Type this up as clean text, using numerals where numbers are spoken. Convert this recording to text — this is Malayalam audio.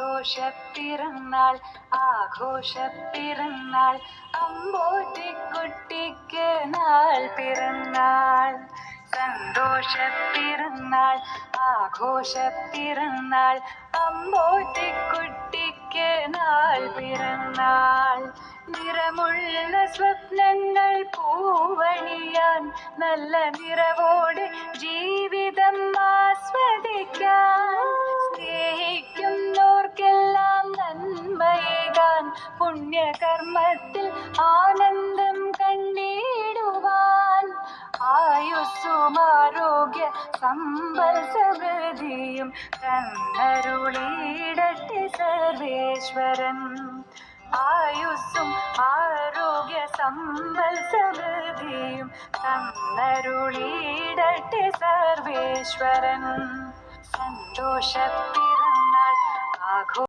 സന്തോഷപ്പിറന്നാൾ ആഘോഷപ്പിറന്നാൾ അമ്പോറ്റിക്കുട്ടിക്ക് നാൾ പിറന്നാൾ. സന്തോഷപ്പിറന്നാൾ ആഘോഷപ്പിറന്നാൾ അമ്പോറ്റിക്കുട്ടിക്ക് നാൾ പിറന്നാൾ. നിറമുള്ള സ്വപ്നങ്ങൾ പൂവണിയാൻ നല്ല നിറവോടെ ജീവിതം ആസ്വദിക്കാൻ സ്നേഹിക്കുന്നോർക്കെല്ലാം നന്മയേകാൻ പുണ്യകർമ്മത്തിൽ ആനന്ദം കണ്ടിടുവാൻ ആയുസ്സും ആരോഗ്യ സമ്പൽ സമൃദ്ധിയും തന്നരുളിയിടട്ടെ സർവേശ്വരൻ. ആയുസ്സും ആരോഗ്യ സമ്പൽ സമൃദ്ധിയും തന്നരുളിയിടട്ടെ സർവേശ്വരൻ. സന്തോഷപ്പിറന്നാൾ ആഘോ